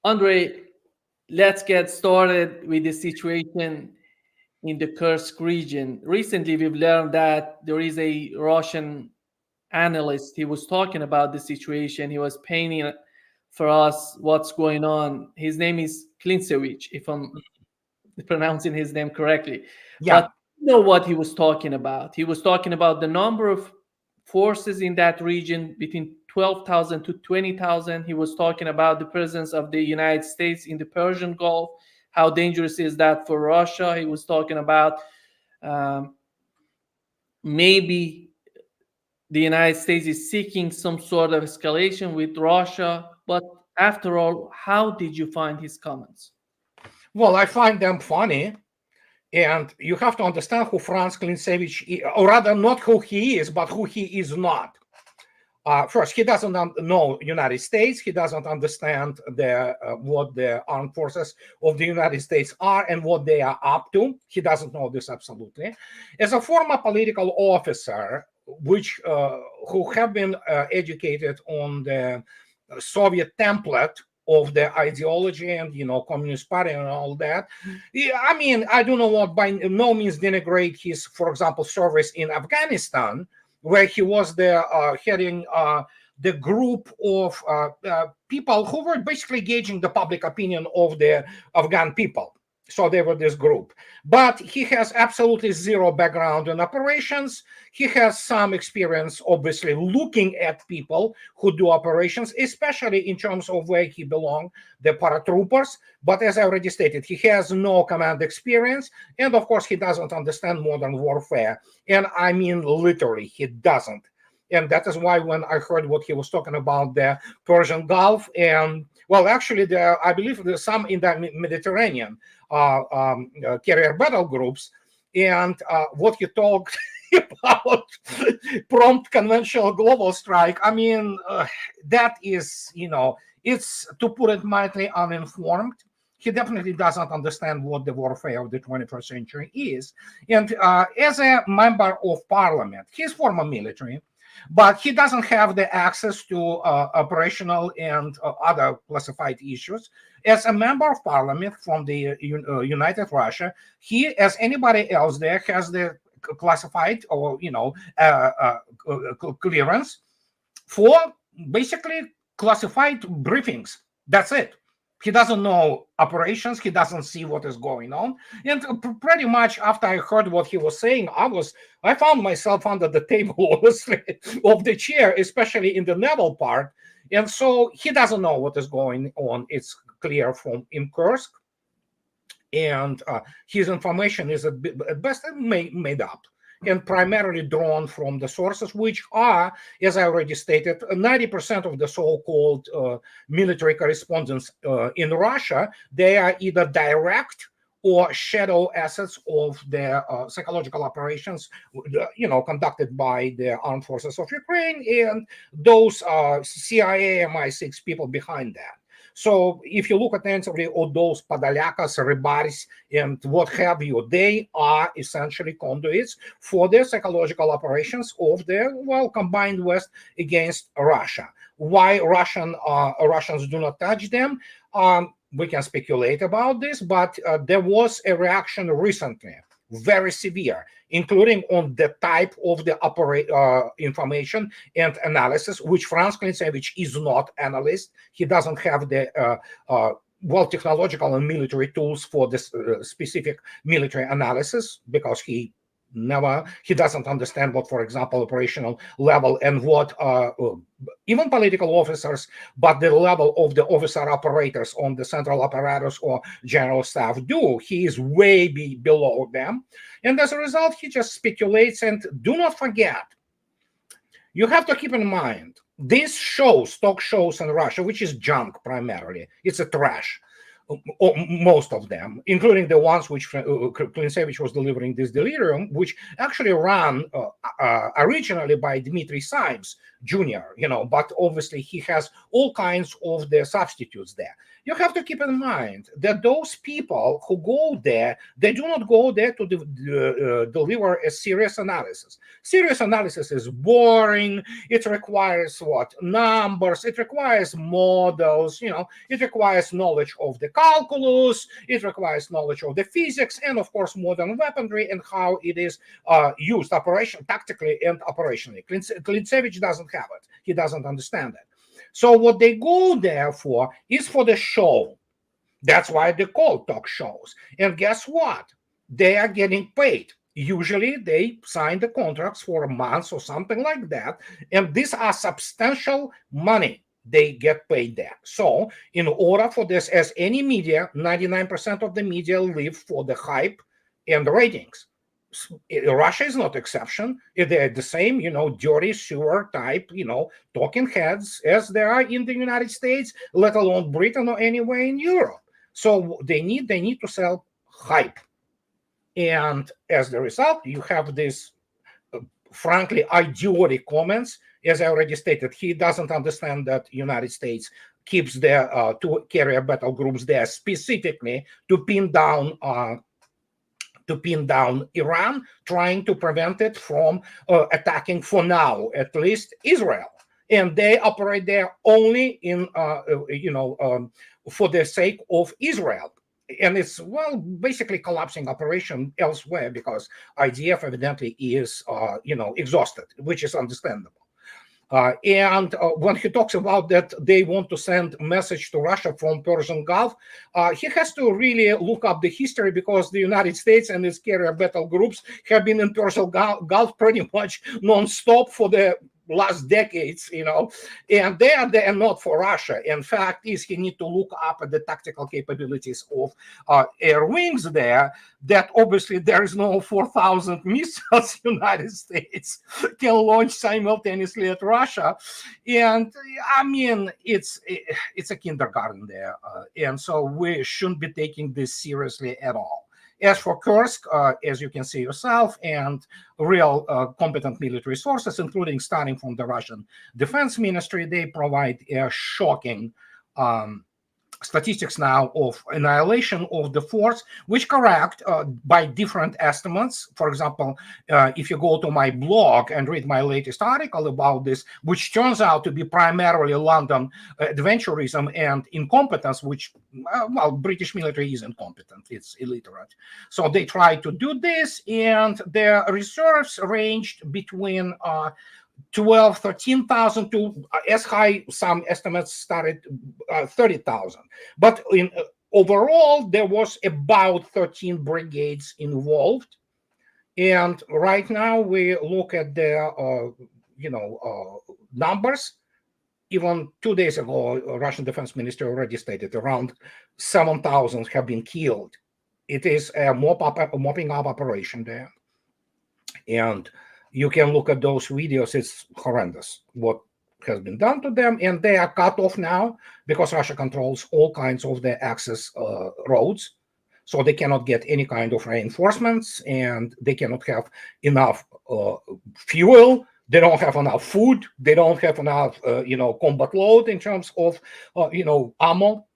Andrei, let's get started with the situation in the Kursk region. Recently, we've learned that there is a Russian analyst. He was talking about the situation. He was painting for us what's going on. His name is Klintsevich, if I'm pronouncing his name correctly. Yeah. But you know what he was talking about? He was talking about the number of forces in that region between 12,000 to 20,000. He was talking about the presence of the United States in the Persian Gulf. How dangerous is that for Russia? He was talking about um, maybe the United States is seeking some sort of escalation with Russia. But after all, how did you find his comments? Well, I find them funny. And you have to understand who Franz Klintsevich is, or rather, not who he is, but who he is not. First, he doesn't know United States. He doesn't understand what the armed forces of the United States are and what they are up to. He doesn't know this absolutely. As a former political officer, who have been educated on the Soviet template of the ideology and Communist Party and all that. Yeah, I mean, I do not want by no means denigrate his, for example, service in Afghanistan, where he was heading the group of people who were basically gauging the public opinion of the Afghan people. So they were this group. But he has absolutely zero background in operations. He has some experience, obviously, looking at people who do operations, especially in terms of where he belonged, the paratroopers. But as I already stated, he has no command experience. And of course, he doesn't understand modern warfare. And I mean, literally, he doesn't. And that is why when I heard what he was talking about the Persian Gulf and, well, actually, I believe there's some in the Mediterranean carrier battle groups, and what he talked about prompt conventional global strike. I mean, that is, it's, to put it mildly, uninformed. He definitely doesn't understand what the warfare of the 21st century is. And as a member of parliament, he's former military, but he doesn't have the access to operational and other classified issues. As a member of parliament from the United Russia, he, as anybody else there, has the classified or clearance for basically classified briefings. That's it. He doesn't know operations. He doesn't see what is going on. And pretty much after I heard what he was saying, I found myself under the table, honestly, of the chair, especially in the naval part. And so he doesn't know what is going on. It's clear from in Kursk. And his information is at best made up and primarily drawn from the sources, which are, as I already stated, 90% of the so-called military correspondents in Russia. They are either direct or shadow assets of the psychological operations, conducted by the armed forces of Ukraine, and those CIA, MI6 people behind that. So if you look attentively at those Podolyakas, Rybaris, and what have you, they are essentially conduits for the psychological operations of the combined West against Russia. Why Russians do not touch them? We can speculate about this, but there was a reaction recently, very severe, including on the type of the information and analysis, which Franz Klintsevich is not analyst. He doesn't have the technological and military tools for this specific military analysis, because he doesn't understand what, for example, operational level and what even political officers, but the level of the officer operators on the central apparatus or general staff do. He is way below them. And as a result, he just speculates. And do not forget, you have to keep in mind, these shows, talk shows in Russia, which is junk primarily, it's a trash. most of them, including the ones which Klinsevich was delivering this delirium, which actually ran originally by Dmitry Symes Jr., but obviously he has all kinds of the substitutes there. You have to keep in mind that those people who go there, they do not go there to deliver a serious analysis. Serious analysis is boring. It requires numbers. It requires models. It requires knowledge of the calculus. It requires knowledge of the physics, and of course modern weaponry and how it is used tactically and operationally. Klinsevich doesn't have it. He doesn't understand it. So what they go there for is for the show. That's why they call talk shows. And guess what? They are getting paid. Usually they sign the contracts for a month or something like that. And these are substantial money they get paid there. So in order for this, as any media, 99% of the media live for the hype and the ratings. Russia is not exception. They're the same, dirty sewer type, talking heads as there are in the United States, let alone Britain or anywhere in Europe. So they need to sell hype. And as the result, you have this, frankly, idiotic comments. As I already stated, he doesn't understand that United States keeps their two carrier battle groups there specifically to pin down Iran, trying to prevent it from attacking, for now, at least, Israel. And they operate there only for the sake of Israel. And it's, basically collapsing operation elsewhere because IDF evidently is, exhausted, which is understandable. And when he talks about that they want to send a message to Russia from Persian Gulf, he has to really look up the history, because the United States and its carrier battle groups have been in Persian Gulf pretty much non-stop for the last decades, and they are there not for Russia. In fact, he need to look up at the tactical capabilities of air wings there, that obviously there is no 4,000 missiles United States can launch simultaneously at Russia. And I mean, it's a kindergarten there. And so we shouldn't be taking this seriously at all. As for Kursk, as you can see yourself, and real competent military sources, including starting from the Russian Defense Ministry, they provide a shocking statistics now of annihilation of the force, which correct by different estimates. For example, if you go to my blog and read my latest article about this, which turns out to be primarily London adventurism and incompetence, which, British military is incompetent, it's illiterate. So they tried to do this, and their reserves ranged between 12, 13,000 to as high, some estimates started 30,000. But overall, there was about 13 brigades involved. And right now we look at the, numbers. Even 2 days ago, Russian Defense Ministry already stated around 7,000 have been killed. It is a mopping up operation there. And you can look at those videos. It's horrendous what has been done to them, and they are cut off now because Russia controls all kinds of the access roads, so they cannot get any kind of reinforcements, and they cannot have enough fuel. They don't have enough food. They don't have enough, combat load in terms of, ammo.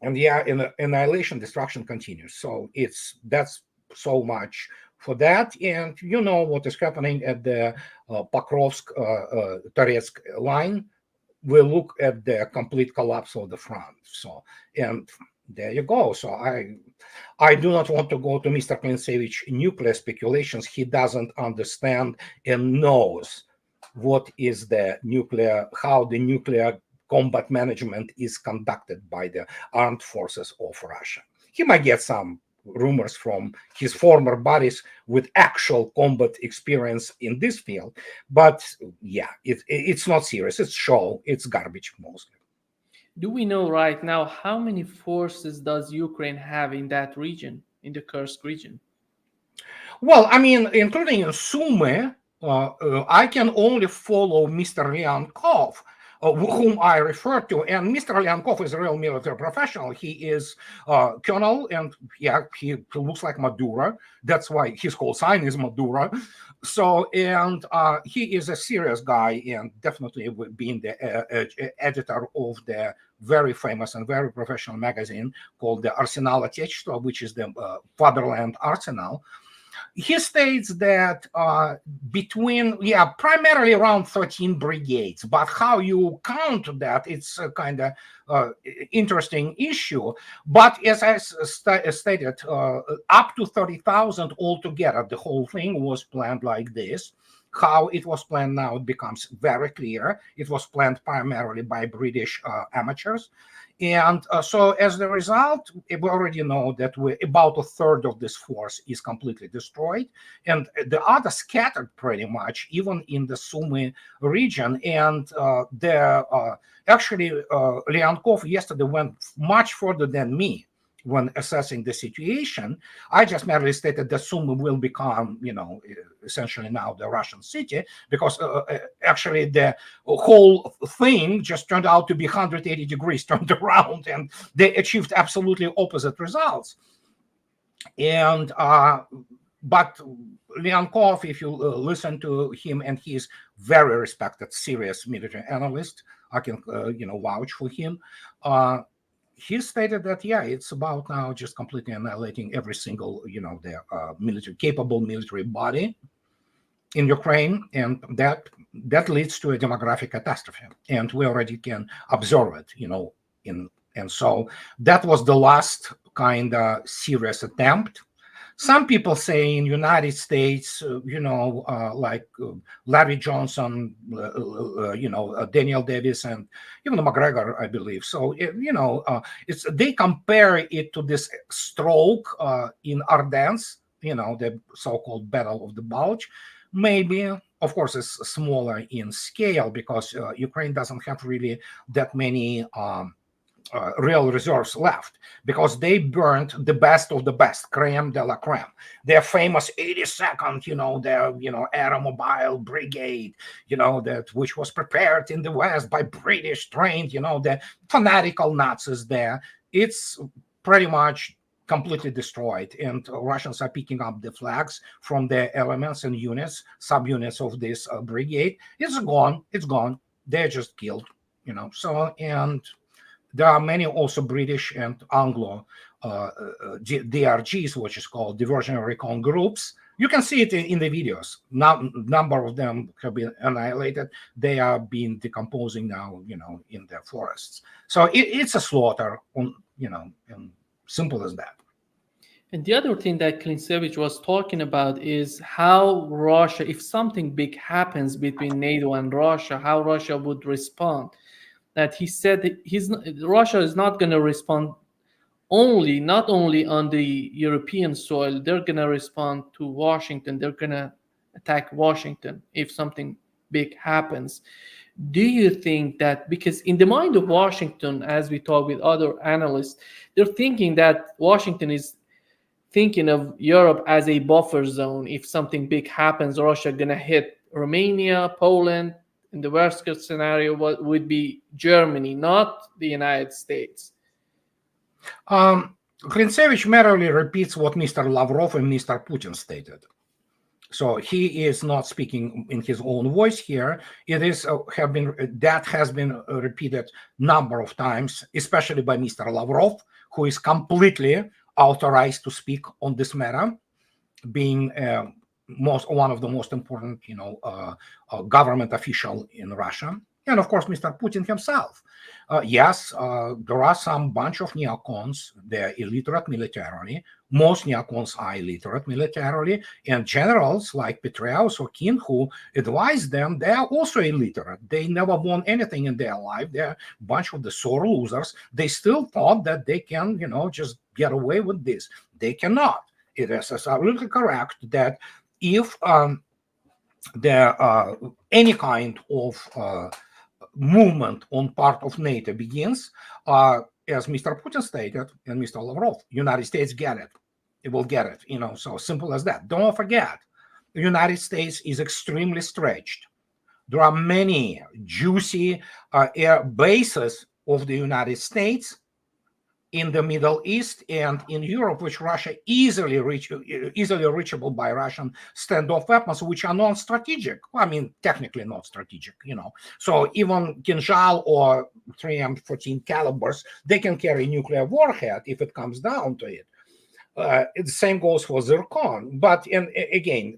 And annihilation, destruction continues. So that's so much for that. And you know what is happening at the Pokrovsk-Toretsk line. We'll look at the complete collapse of the front. So, and there you go. So I do not want to go to Mr. Klinsevich nuclear speculations. He doesn't understand and knows what is how the nuclear combat management is conducted by the armed forces of Russia. He might get some rumors from his former buddies with actual combat experience in this field, but yeah, it's not serious. It's show. It's garbage mostly. Do we know right now how many forces does Ukraine have in that region, in the Kursk region? Well, I mean, including in Sumy, I can only follow Mr. Ryankov whom I refer to. And Mr. Lyankov is a real military professional. He is colonel, and yeah, he looks like Maduro. That's why his whole sign is Maduro. So, and he is a serious guy, and definitely being the editor of the very famous and very professional magazine called the Arsenal Отечества, which is the Fatherland Arsenal. He states that between, primarily around 13 brigades, but how you count that, it's a kind of interesting issue. But as I stated, up to 30,000 altogether, the whole thing was planned like this. How it was planned now, it becomes very clear. It was planned primarily by British amateurs. And so as a result, we already know that about a third of this force is completely destroyed, and the other scattered pretty much, even in the Sumy region. And actually, Lyankov yesterday went much further than me when assessing the situation. I just merely stated that Sumy will become, essentially now the Russian city, because actually the whole thing just turned out to be 180 degrees turned around, and they achieved absolutely opposite results. And but Lyankov, if you listen to him, and he is very respected, serious military analyst, I can vouch for him. He stated that it's about now just completely annihilating every single the capable military body in Ukraine, and that leads to a demographic catastrophe, and we already can observe it, and so that was the last kind of serious attempt. Some people say in United States, like Larry Johnson, Daniel Davis, and even McGregor, I believe. So, it's they compare it to this stroke in Ardennes, the so-called Battle of the Bulge. Maybe, of course, it's smaller in scale because Ukraine doesn't have really that many real reserves left, because they burned the best of the best, creme de la creme. Their famous 82nd, the Aeromobile Brigade, that which was prepared in the West by British trained, the fanatical Nazis there. It's pretty much completely destroyed, and Russians are picking up the flags from the elements and units, subunits of this brigade. It's gone. They're just killed, So, and there are many also British and Anglo DRGs, which is called diversionary recon groups. You can see it in the videos. Now, number of them have been annihilated. They are being decomposing now, in the forests. So it's a slaughter, and simple as that. And the other thing that Klinsevich was talking about is how Russia, if something big happens between NATO and Russia, how Russia would respond. That he said that Russia is not going to respond not only on the European soil, they're going to respond to Washington. They're going to attack Washington if something big happens. Do you think that, because in the mind of Washington, as we talk with other analysts, they're thinking that Washington is thinking of Europe as a buffer zone. If something big happens, Russia going to hit Romania, Poland. In the worst case scenario, what would be Germany, not the United States? Klinsevich merely repeats what Mr. Lavrov and Mr. Putin stated. So he is not speaking in his own voice here. It is that has been repeated number of times, especially by Mr. Lavrov, who is completely authorized to speak on this matter, being one of the most important, government official in Russia, and of course, Mr. Putin himself. Yes, there are some bunch of neocons. They're illiterate militarily. Most neocons are illiterate militarily, and generals like Petraeus or Kin, who advise them, they are also illiterate. They never won anything in their life. They're a bunch of the sore losers. They still thought that they can, just get away with this. They cannot. It is absolutely correct that if any kind of movement on part of NATO begins, as Mr. Putin stated and Mr. Lavrov, United States get it. It will get it, so simple as that. Don't forget, the United States is extremely stretched. There are many juicy air bases of the United States in the Middle East and in Europe, which Russia easily reachable by Russian standoff weapons, which are non-strategic. Well, I mean, technically not strategic, So even Kinzhal or 3M14 calibers, they can carry nuclear warhead if it comes down to it. The same goes for Zircon. But again,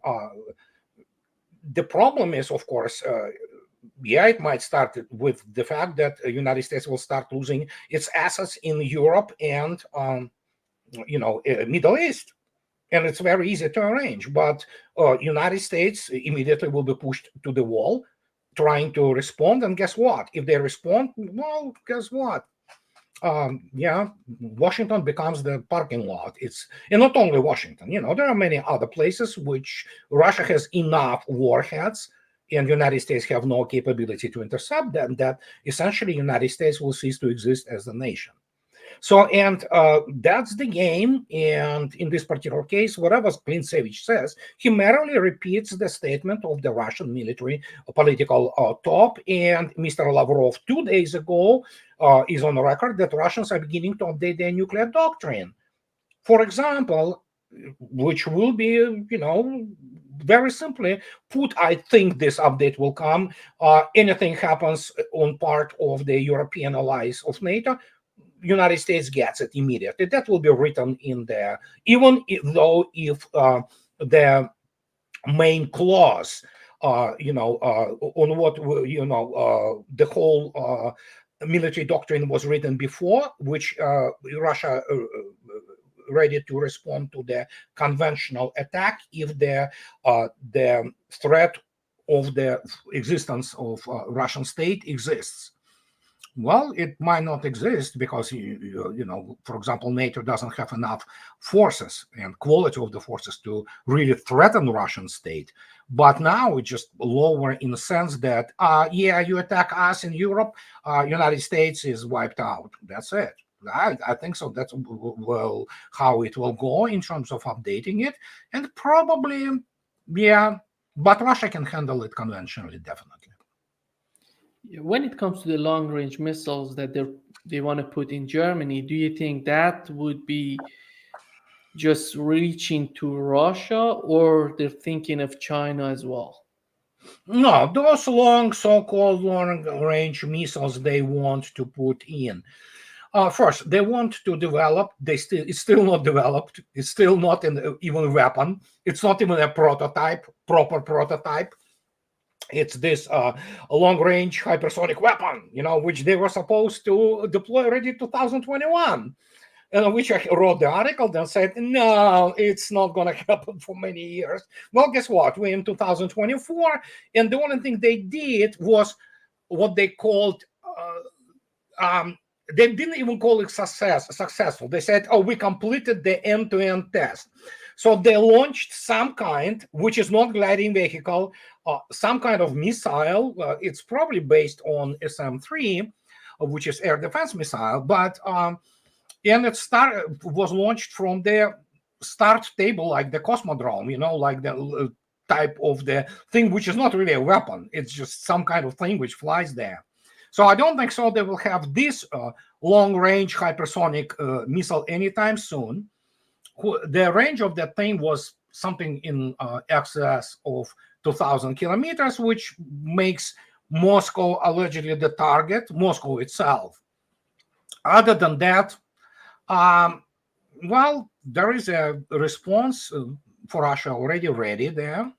the problem is, of course, it might start with the fact that the United States will start losing its assets in Europe and, Middle East. And it's very easy to arrange. But United States immediately will be pushed to the wall, trying to respond. And guess what? If they respond, well, guess what? Washington becomes the parking lot. And not only Washington, there are many other places which Russia has enough warheads and the United States have no capability to intercept them, that essentially the United States will cease to exist as a nation. So, and that's the game. And in this particular case, whatever Klinsevich says, he merely repeats the statement of the Russian military political top. And Mr. Lavrov 2 days ago is on the record that Russians are beginning to update their nuclear doctrine. For example, which will be, very simply put, I think this update will come. Anything happens on part of the European allies of NATO, United States gets it immediately. That will be written in there, even though if the main clause, on what, the whole military doctrine was written before, which Russia ready to respond to the conventional attack if the threat of the existence of Russian state exists. Well, it might not exist because, for example, NATO doesn't have enough forces and quality of the forces to really threaten the Russian state. But now it's just lower in the sense that, you attack us in Europe, United States is wiped out. That's it. I think so. That's how it will go in terms of updating it. And probably, but Russia can handle it conventionally, definitely. When it comes to the long-range missiles that they want to put in Germany, do you think that would be just reaching to Russia, or they're thinking of China as well? No, those so-called long-range missiles they want to put in. First, they want to develop. It's still not developed. It's still not even a weapon. It's not even a proper prototype. It's this long-range hypersonic weapon, which they were supposed to deploy already 2021. Which I wrote the article then said, no, it's not going to happen for many years. Well, guess what? We're in 2024, and the only thing they did was what they called, they didn't even call it successful. They said, we completed the end-to-end test. So they launched some kind, which is not gliding vehicle, some kind of missile. It's probably based on SM-3, which is air defense missile, but and it was launched from the start table, like the Cosmodrome, like the type of the thing, which is not really a weapon. It's just some kind of thing which flies there. So I don't think so they will have this long-range hypersonic missile anytime soon. The range of that thing was something in excess of 2,000 kilometers, which makes Moscow allegedly the target, Moscow itself. Other than that, there is a response for Russia already ready there.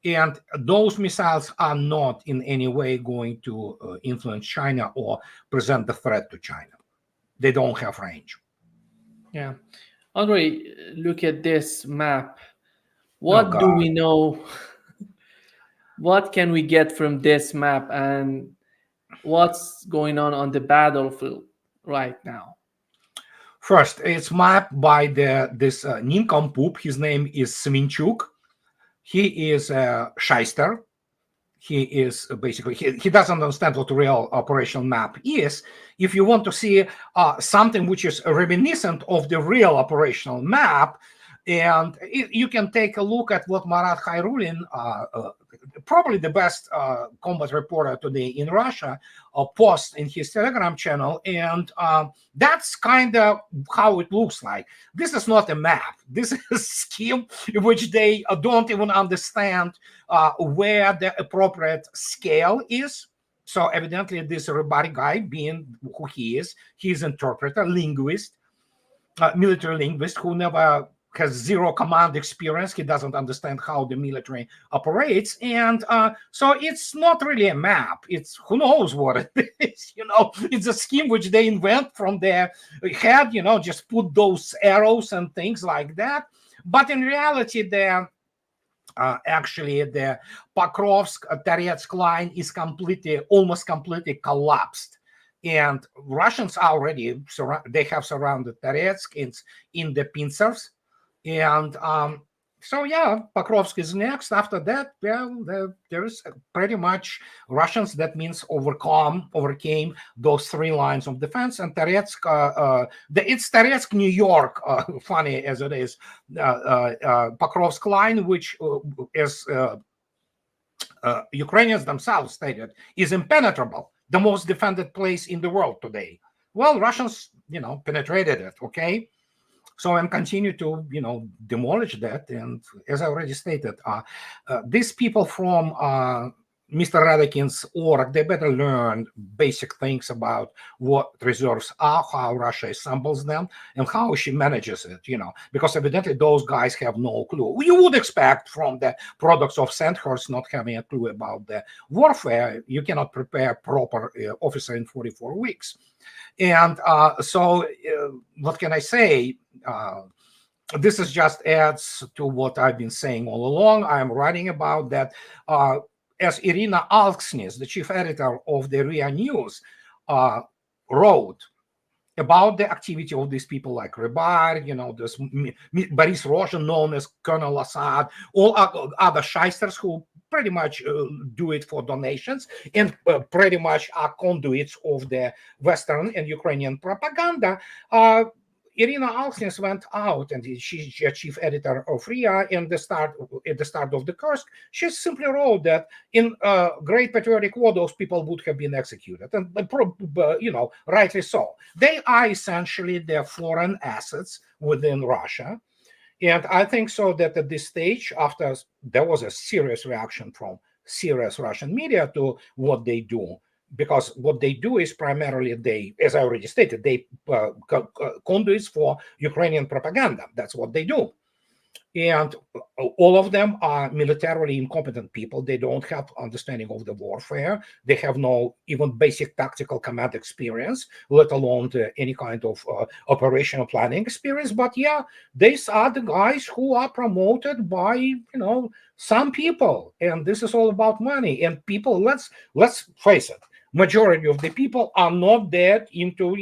And those missiles are not in any way going to influence China or present the threat to China. They don't have range. Yeah. Andrei, look at this map. What do we know? What can we get from this map, and what's going on the battlefield right now? First, it's mapped by this nincompoop. His name is Sminchuk. He is a shyster. He is basically, he doesn't understand what a real operational map is. If you want to see something which is reminiscent of the real operational map, And you can take a look at what Marat Khairulin, probably the best combat reporter today in Russia, posts in his Telegram channel. And that's kind of how it looks like. This is not a map. This is a scheme in which they don't even understand where the appropriate scale is. So evidently this Rybari guy, being who he is, he's interpreter, linguist, military linguist who never has zero command experience. He doesn't understand how the military operates. And so it's not really a map. It's who knows what it is. It's a scheme which they invent from their head, just put those arrows and things like that. But in reality, actually the Pokrovsk-Toretsk line is almost completely collapsed. And Russians already, they have surrounded Toretsk. It's in the pincers. And so, yeah, Pokrovsk is next. After that, well, there's pretty much Russians. That means overcame those three lines of defense. And Toretsk, it's Toretsk, New York, funny as it is, Pokrovsk line, which as Ukrainians themselves stated, is impenetrable, the most defended place in the world today. Well, Russians, penetrated it, okay? So and continue to, demolish that. And as I already stated, these people from Mr. Radekin's org, they better learn basic things about what reserves are, how Russia assembles them, and how she manages it, because evidently those guys have no clue. You would expect from the products of Sandhurst not having a clue about the warfare. You cannot prepare proper officer in 44 weeks. And so what can I say? This is just adds to what I've been saying all along. I'm writing about that. As Irina Alksnis, the chief editor of the RIA News, wrote about the activity of these people like Rybar, this Boris Roshin, known as Colonel Assad, all other shysters who pretty much do it for donations and pretty much are conduits of the Western and Ukrainian propaganda. Irina Alksnis went out, and she's a chief editor of RIA. At the start of the Kursk, she simply wrote that in Great Patriotic War, those people would have been executed, and rightly so. They are essentially their foreign assets within Russia, and I think so that at this stage, after there was a serious reaction from serious Russian media to what they do. Because what they do is primarily as I already stated, they conduits for Ukrainian propaganda. That's what they do. And all of them are militarily incompetent people. They don't have understanding of the warfare. They have no even basic tactical command experience, let alone any kind of operational planning experience. But yeah, these are the guys who are promoted by, some people. And this is all about money. And people, let's face it, majority of the people are not that into,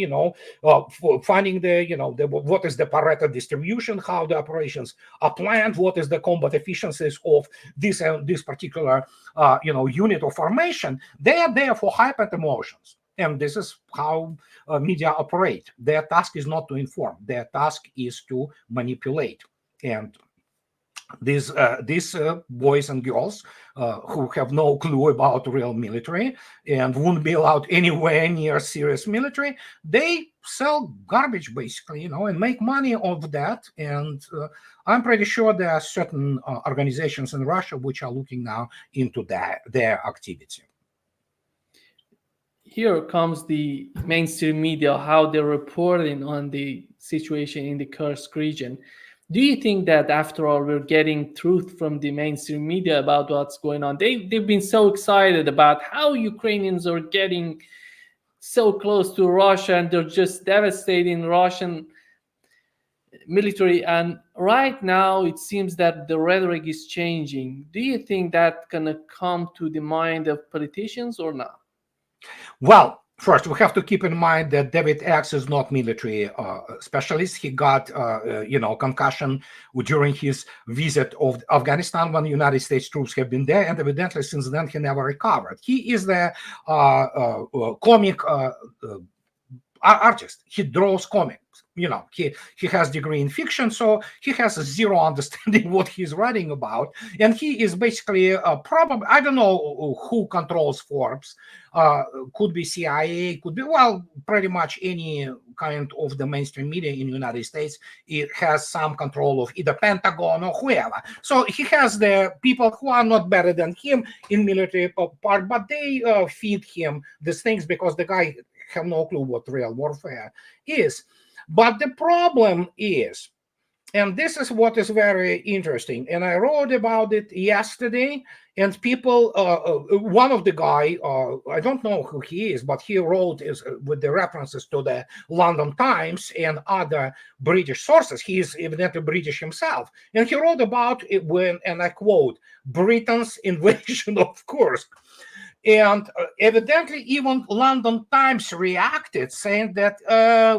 finding what is the Pareto distribution, how the operations are planned, what is the combat efficiencies of this particular, unit of formation. They are there for hype and emotions. And this is how media operate. Their task is not to inform. Their task is to manipulate. And these boys and girls who have no clue about real military and wouldn't be allowed anywhere near serious military, they sell garbage basically, and make money off that. And I'm pretty sure there are certain organizations in Russia which are looking now into their activity. Here comes the mainstream media, how they're reporting on the situation in the Kursk region. Do you think that after all we're getting truth from the mainstream media about what's going on? They've been so excited about how Ukrainians are getting so close to Russia and they're just devastating Russian military. And right now it seems that the rhetoric is changing. Do you think that's gonna come to the mind of politicians or not? Well, first, we have to keep in mind that David X is not military specialist. He got, concussion during his visit of Afghanistan when United States troops have been there, and evidently since then he never recovered. He is the comic artist. He draws comic. he has degree in fiction, so he has zero understanding what he's writing about, and he is basically probably, I don't know who controls Forbes. Could be CIA, could be, well, pretty much any kind of the mainstream media in the United States. It has some control of either Pentagon or whoever. So he has the people who are not better than him in military part, but they feed him these things because the guy have no clue what real warfare is. But the problem is, and this is what is very interesting, and I wrote about it yesterday, and people, one of the guy, I don't know who he is, but he wrote is with the references to the London Times and other British sources. He is evidently British himself, and he wrote about it when, and I quote, Britain's invasion of Kursk. And evidently, even London Times reacted, saying that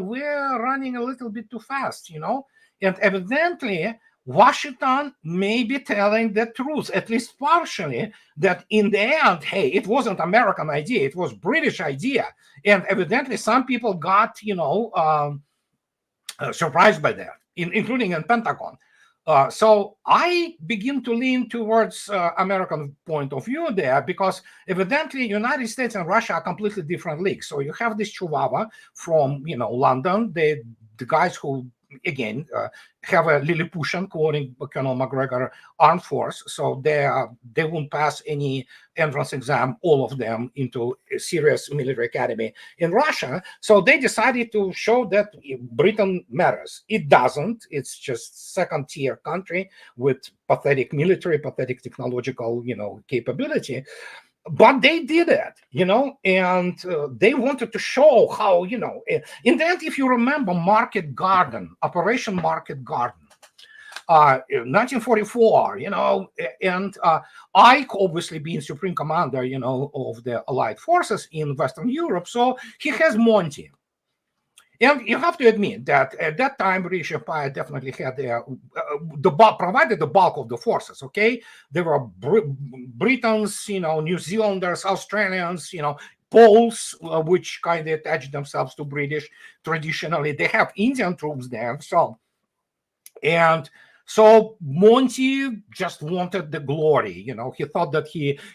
we're running a little bit too fast, And evidently, Washington may be telling the truth, at least partially, that in the end, hey, it wasn't American idea, it was British idea. And evidently, some people got, surprised by that, including in Pentagon. So I begin to lean towards American point of view there, because evidently United States and Russia are completely different leagues. So you have this Chihuahua from London, the guys who again have a Lilliputian, quoting Colonel McGregor, armed force. So they won't pass any entrance exam, all of them, into a serious military academy in Russia. So they decided to show that Britain matters. It doesn't. It's just second-tier country with pathetic military, pathetic technological, capability. But they did it, and they wanted to show how, in the end, if you remember Market Garden, Operation Market Garden, 1944, and Ike obviously being supreme commander, of the Allied forces in Western Europe, so he has Monty. And you have to admit that at that time, British Empire definitely had provided the bulk of the forces. Okay, there were Britons, New Zealanders, Australians, Poles, which kind of attached themselves to British traditionally. They have Indian troops there, so Monty just wanted the glory, He thought that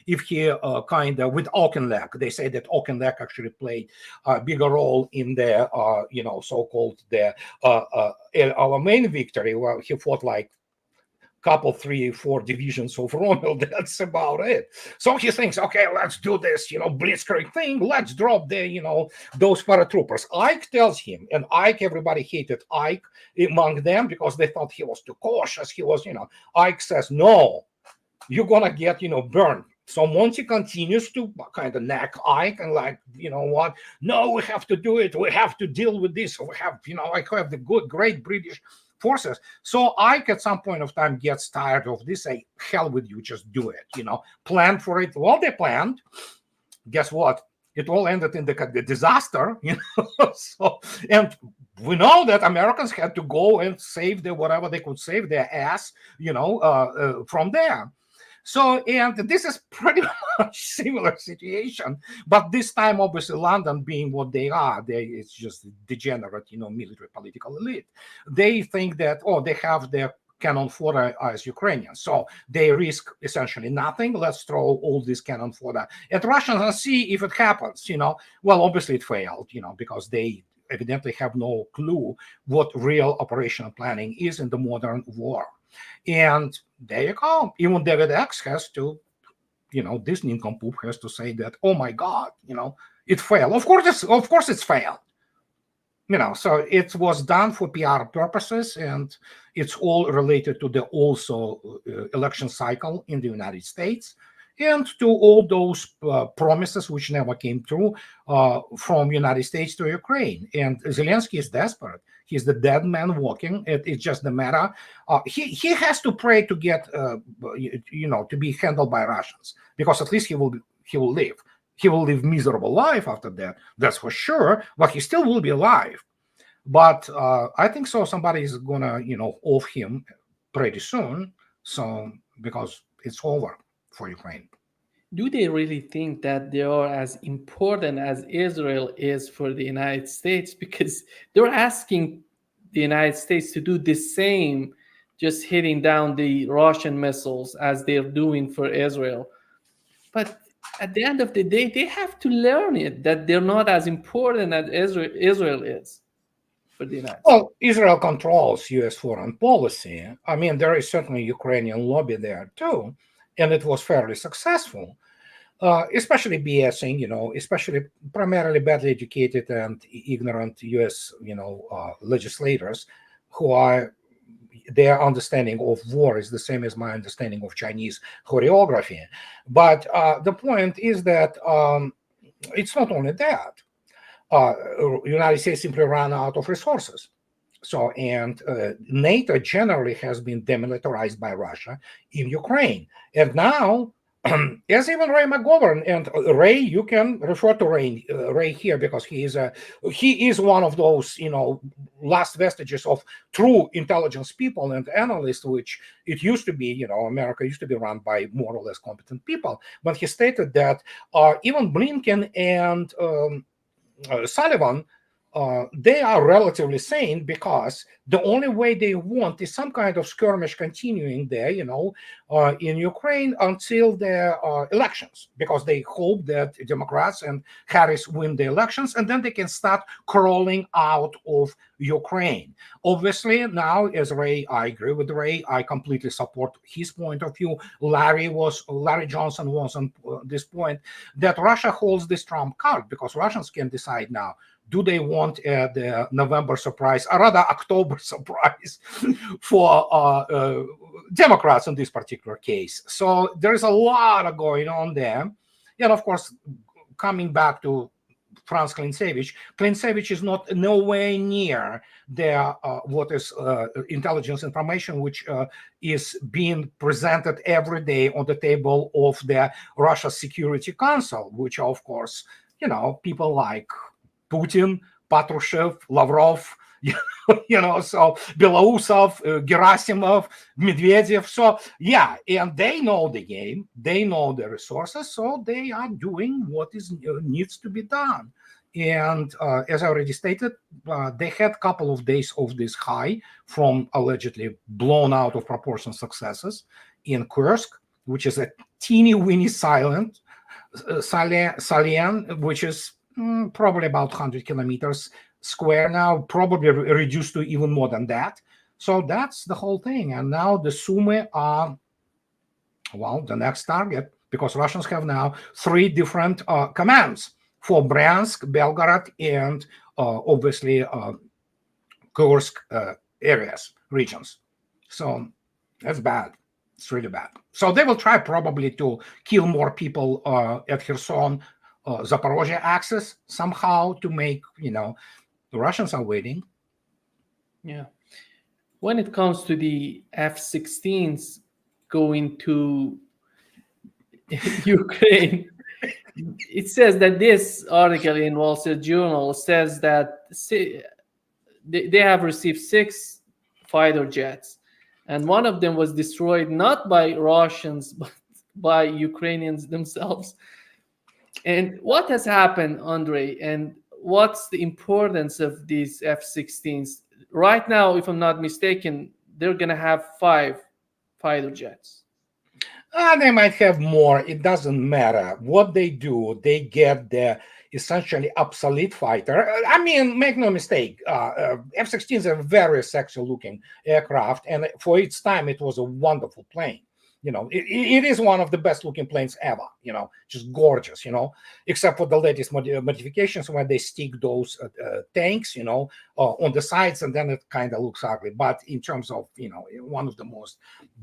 if he kind of with Auchinleck, they say that Auchinleck actually played a bigger role in the, so-called our main victory, where he fought like couple, 3, 4 divisions of Rommel. That's about it. So he thinks, okay, let's do this, blitzkrieg thing. Let's drop the, those paratroopers. Ike tells him, and Ike, everybody hated Ike among them because they thought he was too cautious. He was, Ike says, no, you're gonna get, burned. So Monty continues to kind of nag Ike and like, what? No, we have to do it. We have to deal with this. We have, I have the great British forces. So Ike at some point of time gets tired of this, say, hell with you, just do it, plan for it. Well, they planned. Guess what? It all ended in the disaster, So, and we know that Americans had to go and save whatever they could save their ass, from there. So, and this is pretty much similar situation, but this time, obviously, London being what they are, it's just degenerate, military political elite. They think that, they have their cannon fodder as Ukrainians, so they risk essentially nothing. Let's throw all this cannon fodder at Russians and see if it happens. Well, obviously it failed, because they evidently have no clue what real operational planning is in the modern war. And there you go. Even David X has to, this nincompoop has to say that, oh my God, it failed. Of course it's failed. So it was done for PR purposes, and it's all related to the also election cycle in the United States, and to all those promises which never came through from United States to Ukraine. And Zelensky is desperate. He's the dead man walking. It's just a matter. He has to pray to get, to be handled by Russians, because at least he will live. He will live miserable life after that. That's for sure. But he still will be alive. But I think so. Somebody is gonna, off him pretty soon. So because it's over for Ukraine. Do they really think that they are as important as Israel is for the United States? Because they're asking the United States to do the same, just hitting down the Russian missiles as they're doing for Israel. But at the end of the day, they have to learn it that they're not as important as Israel is for the United States. Well, Israel controls U.S. foreign policy. I mean, there is certainly Ukrainian lobby there too, and it was fairly successful. Especially BSing, especially primarily badly educated and ignorant U.S., legislators who are, their understanding of war is the same as my understanding of Chinese choreography. But the point is that it's not only that. United States simply ran out of resources. So, and NATO generally has been demilitarized by Russia in Ukraine. And now, as even Ray McGovern, and Ray, you can refer to Ray here because he is one of those, last vestiges of true intelligence people and analysts, which it used to be, America used to be run by more or less competent people. But he stated that even Blinken and Sullivan, they are relatively sane because the only way they want is some kind of skirmish continuing there, in Ukraine until the elections, because they hope that Democrats and Harris win the elections and then they can start crawling out of Ukraine. Obviously, now, as Ray, I agree with Ray. I completely support his point of view. Larry Johnson was on this point that Russia holds this trump card because Russians can decide now, do they want the November surprise, or rather October surprise for Democrats in this particular case? So there's a lot going on there. And of course, coming back to Franz Klinsevich is not nowhere near the what is intelligence information which is being presented every day on the table of the Russia Security Council, which of course, people like Putin, Patrushev, Lavrov, so Belousov, Gerasimov, Medvedev. So, yeah, and they know the game, they know the resources, so they are doing what needs to be done. And as I already stated, they had a couple of days of this high from allegedly blown out of proportion successes in Kursk, which is a teeny weeny Salyan, which is probably about 100 kilometers square now, probably reduced to even more than that. So that's the whole thing. And now the Sumy are, the next target, because Russians have now 3 different commands for Bryansk, Belgorod, and obviously Kursk regions. So that's bad. It's really bad. So they will try probably to kill more people at Kherson, Zaporozhye axis somehow to make, the Russians are waiting. Yeah. When it comes to the F-16s going to Ukraine, it says that this article in Wall Street Journal says that they have received 6 fighter jets, and one of them was destroyed not by Russians but by Ukrainians themselves. And what has happened, Andrei, and what's the importance of these F-16s? Right now, if I'm not mistaken, they're going to have 5 fighter jets. They might have more. It doesn't matter. What they do, they get the essentially obsolete fighter. I mean, make no mistake, F-16s are very sexy-looking aircraft, and for its time, it was a wonderful plane. It is one of the best looking planes ever, just gorgeous, except for the latest modifications where they stick those tanks, on the sides, and then it kind of looks ugly. But in terms of, one of the most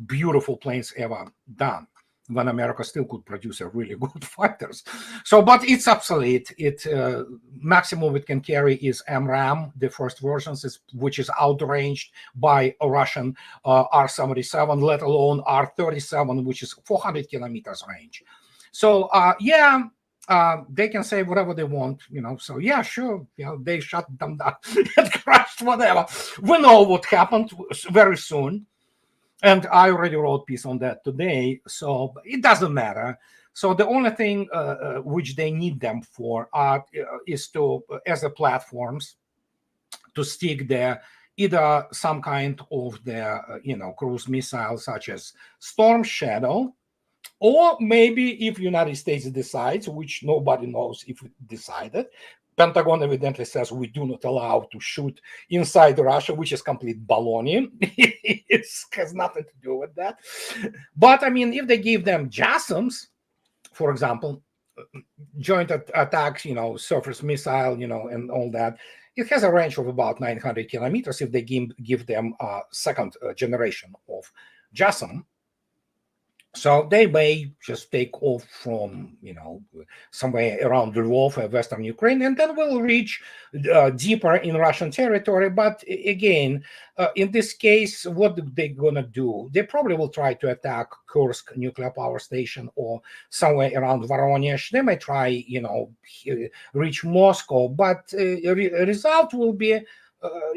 beautiful planes ever done, when America still could produce a really good fighters. So, but it's obsolete. Maximum it can carry is MRAM, the first versions, which is outranged by a Russian R-77, let alone R-37, which is 400 kilometers range. So, they can say whatever they want, So, yeah, sure, they shut them down and crashed, whatever. We know what happened very soon. And I already wrote a piece on that today, so it doesn't matter. So the only thing which they need them for is to, as a platforms, to stick the either some kind of the cruise missile such as Storm Shadow, or maybe if United States decides, which nobody knows if it decided, Pentagon evidently says we do not allow to shoot inside Russia, which is complete baloney. It has nothing to do with that. But I mean, if they give them JASSMs, for example, joint attacks, surface missile, and all that, it has a range of about 900 kilometers if they give them a second generation of JASSM. So they may just take off from, somewhere around Lvov, western Ukraine, and then will reach deeper in Russian territory. But again, in this case, what they gonna do? They probably will try to attack Kursk nuclear power station or somewhere around Voronezh. They may try, reach Moscow, but result will be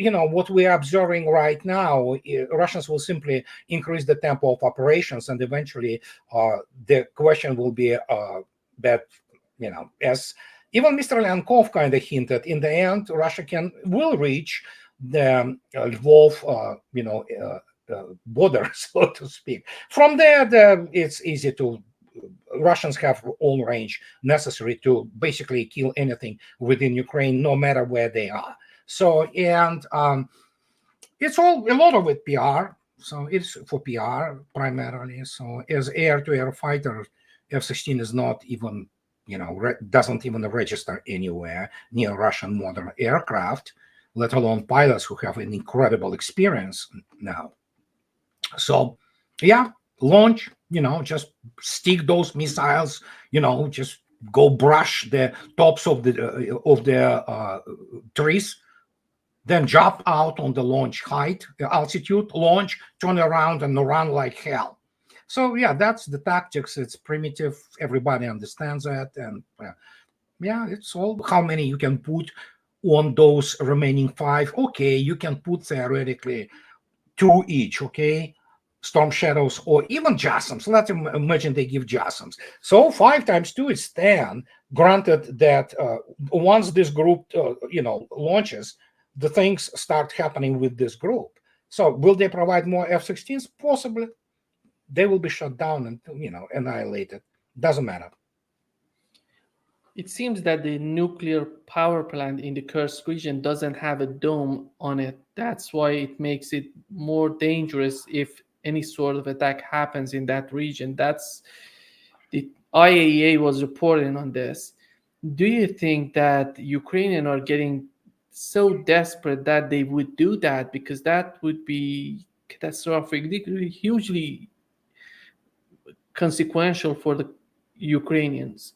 what we are observing right now. Russians will simply increase the tempo of operations, and eventually the question will be that, as even Mr. Lenkov kind of hinted, in the end, Russia will reach the Lvov, border, so to speak. From there, it's easy to. Russians have all range necessary to basically kill anything within Ukraine, no matter where they are. So, and it's a lot of it PR. So it's for PR primarily. So as air-to-air fighter, F-16 is not even, doesn't even register anywhere near Russian modern aircraft, let alone pilots who have an incredible experience now. So, yeah, launch, just stick those missiles, just go brush the tops of the trees, then jump out on the launch height, altitude, launch, turn around and run like hell. So yeah, that's the tactics. It's primitive. Everybody understands that. And yeah, it's all how many you can put on those remaining 5. Okay, you can put theoretically 2 each, okay? Storm Shadows or even JASSMs. Let's imagine they give JASSMs. So 5 times 2 is 10. Granted that once this group, launches, the things start happening with this group. So will they provide more F-16s? Possibly. They will be shut down and, annihilated. Doesn't matter. It seems that the nuclear power plant in the Kursk region doesn't have a dome on it. That's why it makes it more dangerous if any sort of attack happens in that region. That's the IAEA was reporting on this. Do you think that Ukrainians are getting so desperate that they would do that? Because that would be catastrophic, hugely consequential for the Ukrainians.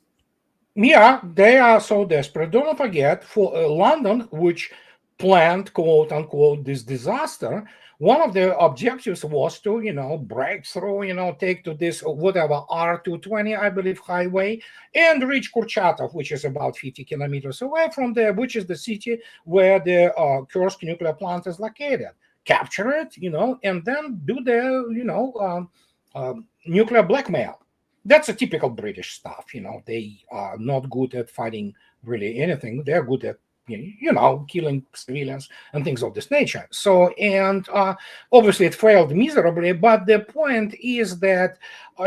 Yeah, they are so desperate. Don't forget, for London, which planned, quote unquote, this disaster, one of the objectives was to, break through, take to this whatever R220, I believe, highway, and reach Kurchatov, which is about 50 kilometers away from there, which is the city where the Kursk nuclear plant is located. Capture it, and then do the, nuclear blackmail. That's a typical British stuff. They are not good at fighting really anything. They're good at, killing civilians and things of this nature. So, and obviously it failed miserably. But the point is that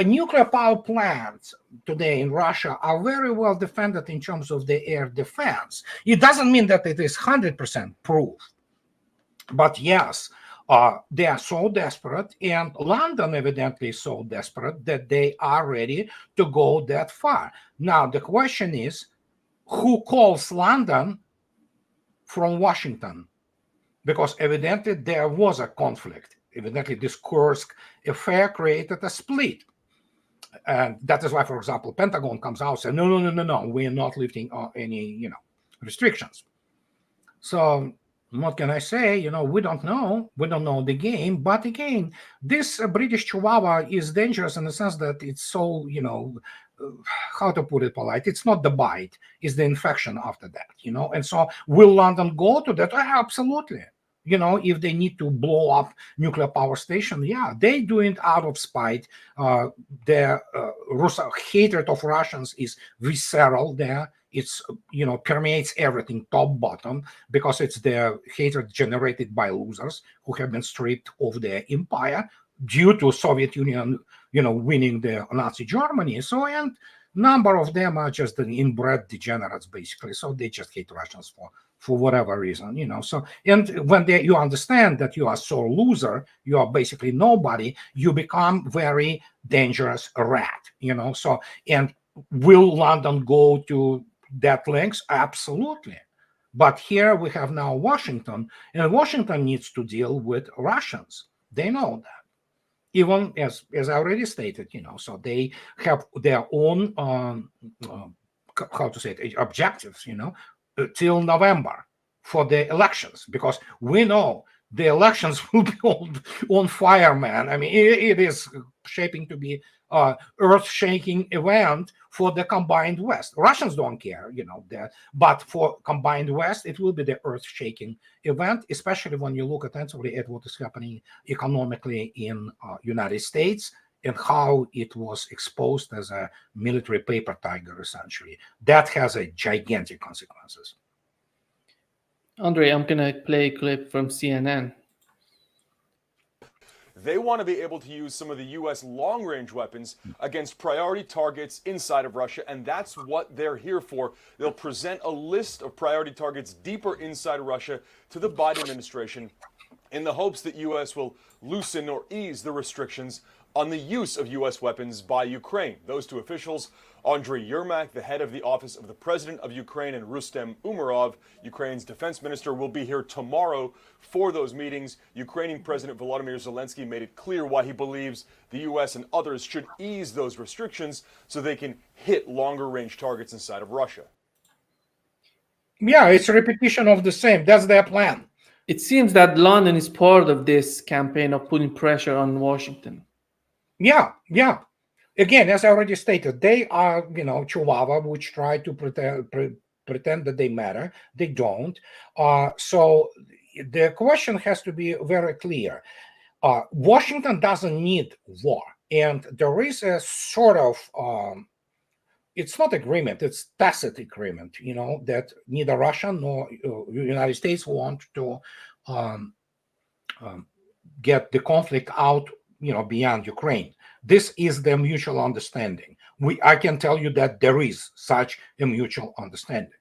nuclear power plants today in Russia are very well defended in terms of the air defense. It doesn't mean that it is 100% proof. But yes, they are so desperate, and London evidently is so desperate that they are ready to go that far. Now, the question is, who calls London from Washington? Because evidently there was a conflict. Evidently this Kursk affair created a split. And that is why, for example, Pentagon comes out and says, no, we are not lifting any, restrictions. So what can I say? We don't know. We don't know the game. But again, this British Chihuahua is dangerous in the sense that it's so, how to put it polite, it's not the bite, it's the infection after that, And so will London go to that? Absolutely. If they need to blow up nuclear power station, yeah, they do it out of spite. Their hatred of Russians is visceral there. it's permeates everything top bottom, because it's the hatred generated by losers who have been stripped of their empire due to Soviet Union winning the Nazi Germany. So, and number of them are just the inbred degenerates, basically. So they just hate Russians for whatever reason, So, and when you understand that you are so loser, you are basically nobody, you become very dangerous rat, So, and will London go to that lengths? Absolutely. But here we have now Washington, and Washington needs to deal with Russians. They know that. Even as I already stated, so they have their own how to say it, objectives, till November for the elections, because we know the elections will be on fire, man. I mean, it is shaping to be earth-shaking event for the combined West. Russians don't care, that, but for combined West, it will be the earth-shaking event, especially when you look attentively at what is happening economically in United States and how it was exposed as a military paper tiger, essentially. That has a gigantic consequences. Andrei, I'm going to play a clip from CNN. They want to be able to use some of the U.S. long-range weapons against priority targets inside of Russia, and that's what they're here for. They'll present a list of priority targets deeper inside Russia to the Biden administration in the hopes that U.S. will loosen or ease the restrictions on the use of U.S. weapons by Ukraine. Those two officials, Andrei Yermak, the head of the Office of the President of Ukraine, and Rustem Umerov, Ukraine's defense minister, will be here tomorrow for those meetings. Ukrainian President Volodymyr Zelensky made it clear why he believes the U.S. and others should ease those restrictions so they can hit longer-range targets inside of Russia. Yeah, it's a repetition of the same. That's their plan. It seems that London is part of this campaign of putting pressure on Washington. Yeah. Again, as I already stated, they are, Chihuahua, which try to pretend that they matter. They don't. So the question has to be very clear. Washington doesn't need war. And there is a sort of, it's not agreement, it's tacit agreement, that neither Russia nor United States want to get the conflict out beyond Ukraine. This is the mutual understanding. I can tell you that there is such a mutual understanding.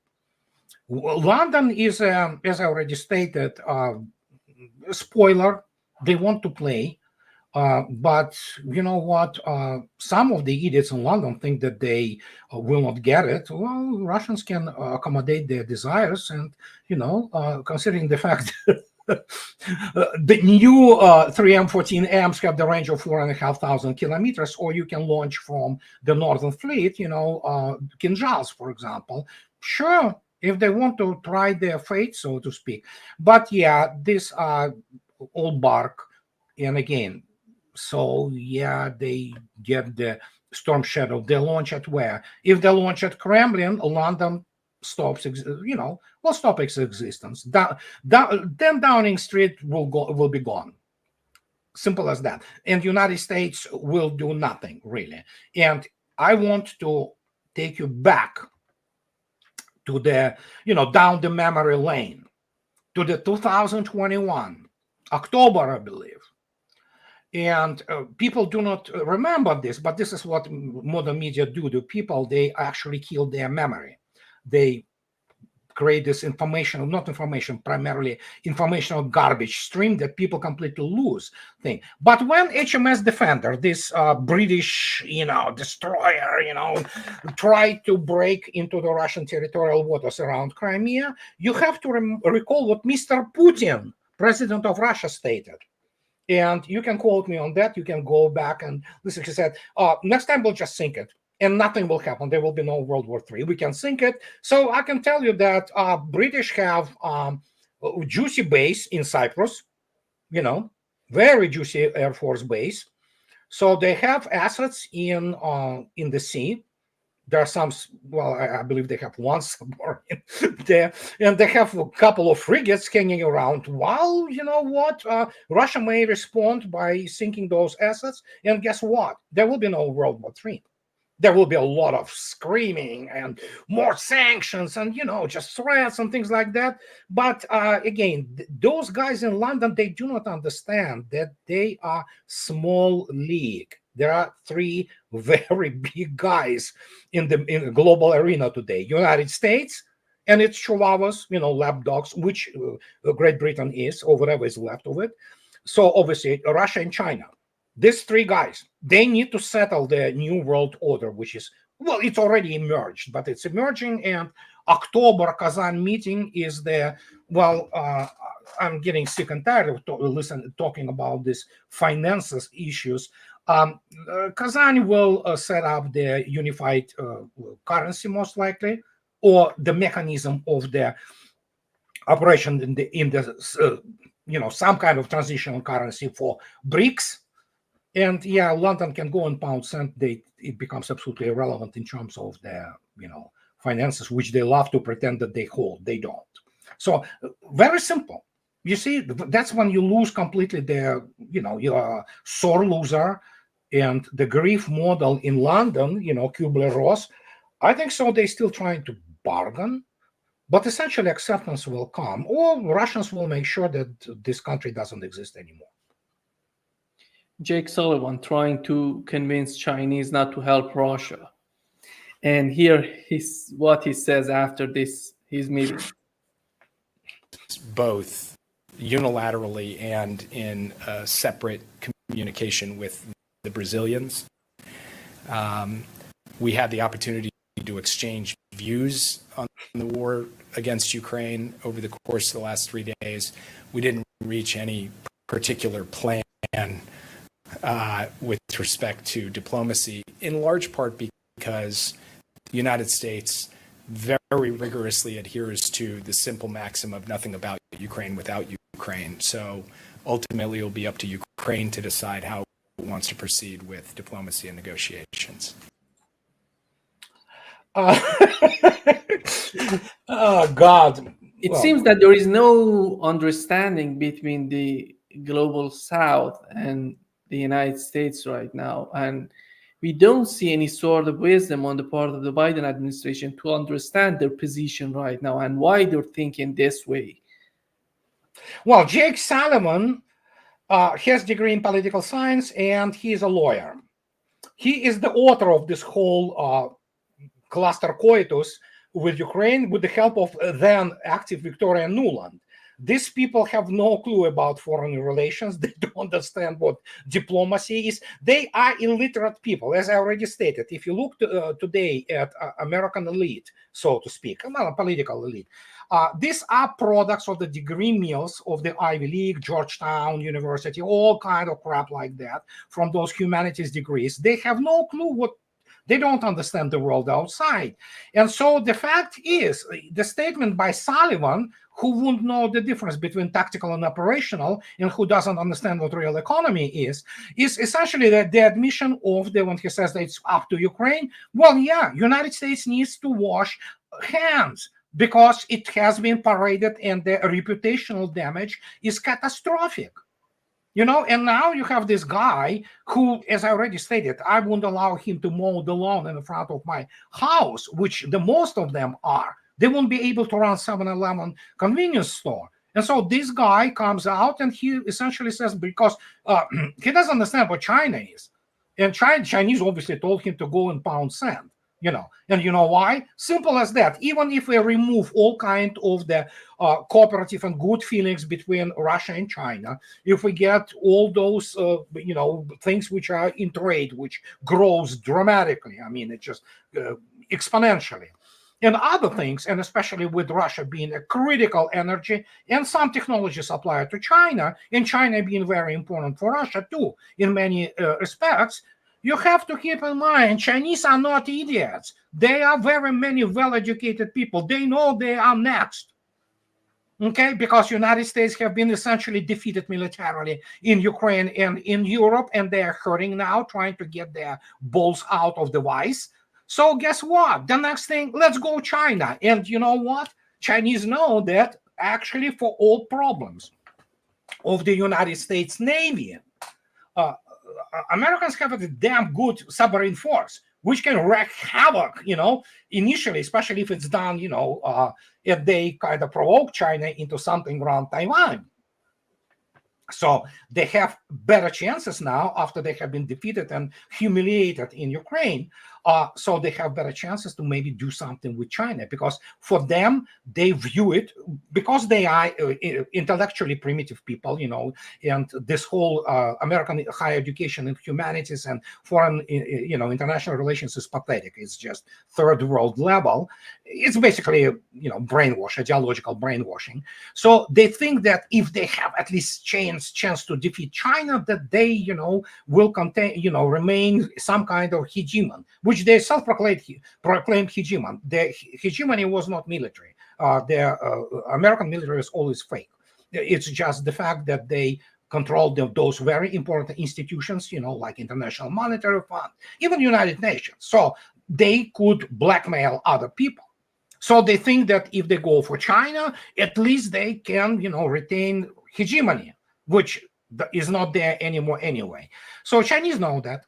London is, as I already stated, spoiler. They want to play, but you know what? Some of the idiots in London think that they will not get it. Well, Russians can accommodate their desires, and considering the fact the new 3M14Ms have the range of 4,500 kilometers, or you can launch from the Northern Fleet, Kinzhals, for example. Sure, if they want to try their fate, so to speak. But yeah, these are all bark. And again, so yeah, they get the Storm Shadow. They launch at where? If they launch at Kremlin, London stops, will stop its existence. Then Downing Street will be gone. Simple as that. And United States will do nothing, really. And I want to take you back to the, down the memory lane, to the 2021, October, I believe. And people do not remember this, but this is what modern media do to people. They actually kill their memory. They create this primarily informational garbage stream that people completely lose thing. But when HMS Defender, this British, destroyer, tried to break into the Russian territorial waters around Crimea, you have to recall what Mr. Putin, president of Russia, stated. And you can quote me on that. You can go back and listen. He said, next time we'll just sink it and nothing will happen. There will be no World War III. We can sink it. So I can tell you that British have a juicy base in Cyprus, very juicy Air Force base. So they have assets in the sea. There are some, I believe they have one submarine there, and they have a couple of frigates hanging around. Well, you know what? Russia may respond by sinking those assets, and guess what? There will be no World War III. There will be a lot of screaming and more sanctions and, just threats and things like that. But again, those guys in London, they do not understand that they are small league. There are three very big guys in the global arena today: United States and its chihuahuas, lapdogs, which Great Britain is, or whatever is left of it. So obviously Russia and China. These three guys, they need to settle the new world order, which is, well, it's already emerged, but it's emerging. And October Kazan meeting is the, I'm getting sick and tired of talking about these finances issues. Kazan will set up the unified currency, most likely, or the mechanism of the operation in the some kind of transitional currency for BRICS. And yeah, London can go on pound cent. It becomes absolutely irrelevant in terms of their, finances, which they love to pretend that they hold. They don't. So very simple. You see, that's when you lose completely you're a sore loser. And the grief model in London, Kubler-Ross, I think so. They're still trying to bargain, but essentially acceptance will come, or Russians will make sure that this country doesn't exist anymore. Jake Sullivan trying to convince Chinese not to help Russia. And here is what he says after his meeting. Both unilaterally and in separate communication with the Brazilians. We had the opportunity to exchange views on the war against Ukraine over the course of the last 3 days. We didn't reach any particular plan with respect to diplomacy, in large part because the United States very rigorously adheres to the simple maxim of nothing about Ukraine without Ukraine. So ultimately, it will be up to Ukraine to decide how it wants to proceed with diplomacy and negotiations. Oh, God. It seems that there is no understanding between the global South and the United States right now. And we don't see any sort of wisdom on the part of the Biden administration to understand their position right now and why they're thinking this way. Well, Jake Sullivan has a degree in political science, and he is a lawyer. He is the author of this whole cluster coitus with Ukraine with the help of then active Victoria Nuland. These people have no clue about foreign relations. They don't understand what diplomacy is. They are illiterate people, as I already stated. If you look today at American elite, so to speak, political elite, these are products of the degree mills of the Ivy League, Georgetown University, all kind of crap like that from those humanities degrees. They have no clue they don't understand the world outside. And so the fact is, the statement by Sullivan, who wouldn't know the difference between tactical and operational, and who doesn't understand what real economy is essentially the admission of when he says that it's up to Ukraine. Well, yeah, United States needs to wash hands because it has been paraded and the reputational damage is catastrophic. And now you have this guy who, as I already stated, I wouldn't allow him to mow the lawn in front of my house, which the most of them are. They won't be able to run 7-Eleven convenience store. And so this guy comes out and he essentially says, because he doesn't understand what China is. And Chinese obviously told him to go in pound cent. And you know why? Simple as that. Even if we remove all kind of the cooperative and good feelings between Russia and China, if we get all those, things which are in trade, which grows dramatically, it just exponentially, and other things, and especially with Russia being a critical energy and some technology supplier to China, and China being very important for Russia too, in many respects, you have to keep in mind, Chinese are not idiots. They are very many well-educated people. They know they are next. Okay, because United States have been essentially defeated militarily in Ukraine and in Europe, and they are hurting now, trying to get their balls out of the vice. So guess what? The next thing, let's go China. And you know what? Chinese know that actually for all problems of the United States Navy, Americans have a damn good submarine force. which can wreak havoc, initially, especially if it's done, if they kind of provoke China into something around Taiwan. So they have better chances now after they have been defeated and humiliated in Ukraine. So they have better chances to maybe do something with China, because for them, they view it, because they are intellectually primitive people, and this whole American higher education in humanities and foreign, international relations is pathetic. It's just third world level. It's basically, brainwash, ideological brainwashing. So they think that if they have at least chance to defeat China, that they, will remain some kind of hegemon, which they self-proclaimed hegemon. The hegemony was not military. The American military is always fake. It's just the fact that they control those very important institutions, like International Monetary Fund, even United Nations. So they could blackmail other people. So they think that if they go for China, at least they can, retain hegemony, which is not there anymore anyway. So Chinese know that.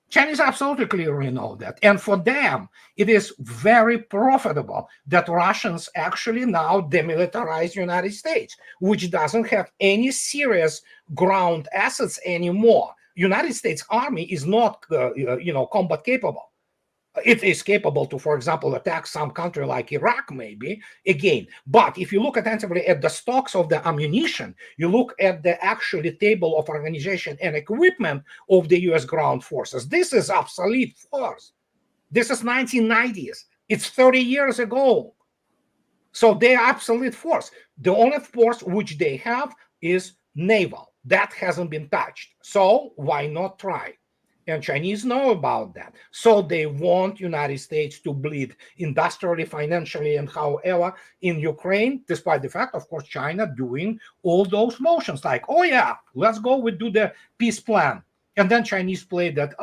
Chinese absolutely clearly know that. And for them, it is very profitable that Russians actually now demilitarize the United States, which doesn't have any serious ground assets anymore. United States Army is not, combat capable. It is capable to, for example, attack some country like Iraq, maybe, again. But if you look attentively at the stocks of the ammunition, you look at the actually table of organization and equipment of the U.S. ground forces, this is obsolete force. This is 1990s. It's 30 years ago. So they are obsolete force. The only force which they have is naval. That hasn't been touched. So why not try? And Chinese know about that. So they want United States to bleed industrially, financially, and however in Ukraine, despite the fact, of course, China doing all those motions like, oh yeah, let's go, we do the peace plan. And then Chinese play that,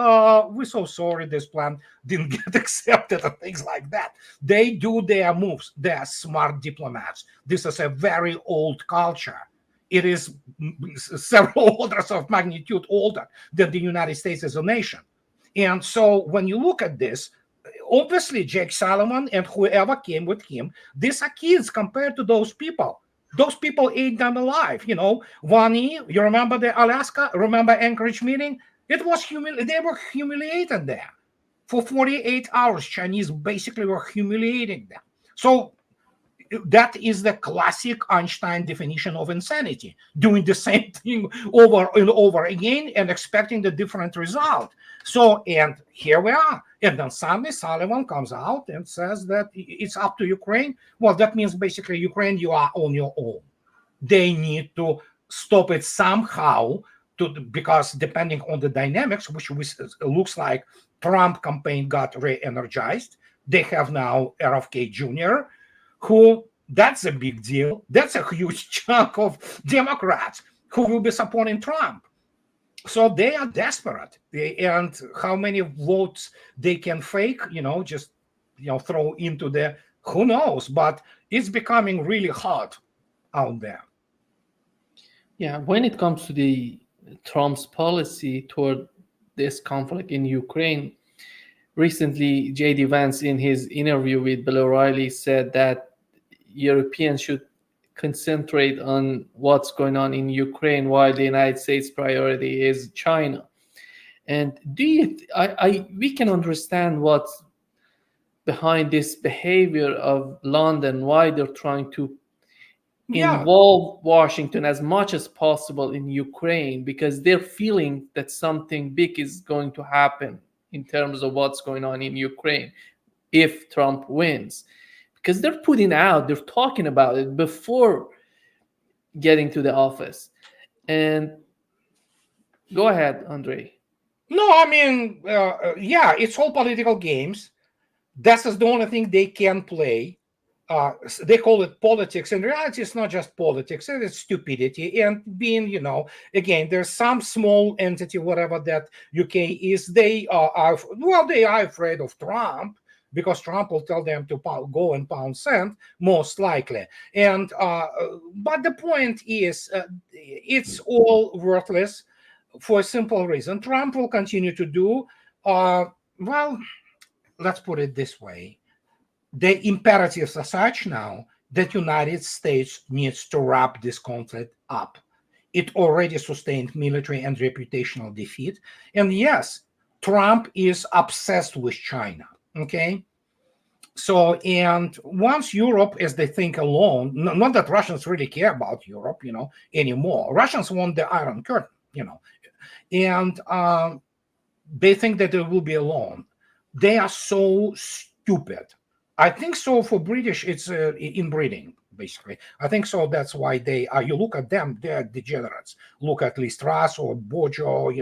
we're so sorry, this plan didn't get accepted and things like that. They do their moves. They are smart diplomats. This is a very old culture. It is several orders of magnitude older than the United States as a nation. And so when you look at this, obviously Jake Sullivan and whoever came with him, these are kids compared to those people. Those people ate them alive. Vani, you remember the Alaska, remember Anchorage meeting? It was they were humiliated there. For 48 hours, Chinese basically were humiliating them. So that is the classic Einstein definition of insanity, doing the same thing over and over again and expecting the different result. So, and here we are. And then suddenly Sullivan comes out and says that it's up to Ukraine. Well, that means basically Ukraine, you are on your own. They need to stop it somehow, because depending on the dynamics, which looks like Trump campaign got re-energized, they have now RFK Jr., who, that's a big deal. That's a huge chunk of Democrats who will be supporting Trump. So they are desperate. And how many votes they can fake, just, throw into the, who knows? But it's becoming really hot out there. Yeah, when it comes to the Trump's policy toward this conflict in Ukraine, recently J.D. Vance, in his interview with Bill O'Reilly, said that Europeans should concentrate on what's going on in Ukraine while the United States priority is China. And we can understand what's behind this behavior of London, why they're trying to involve Washington as much as possible in Ukraine, because they're feeling that something big is going to happen in terms of what's going on in Ukraine if Trump wins. Because they're talking about it before getting to the office. And go ahead, Andrei. No, I mean, it's all political games. That's the only thing they can play. They call it politics. In reality, it's not just politics. It's stupidity. And being, again, there's some small entity, whatever that UK is, they are afraid of Trump, because Trump will tell them to go and pound sand, most likely. And but the point is, it's all worthless for a simple reason. Trump will continue to do, let's put it this way. The imperatives are such now that United States needs to wrap this conflict up. It already sustained military and reputational defeat. And yes, Trump is obsessed with China, okay? So, and once Europe, as they think alone, not that Russians really care about Europe, anymore. Russians want the Iron Curtain, and they think that they will be alone. They are so stupid. I think so for British, it's inbreeding, basically. I think so. That's why they are. You look at them, they're degenerates. Look at Liz Truss or Bojo,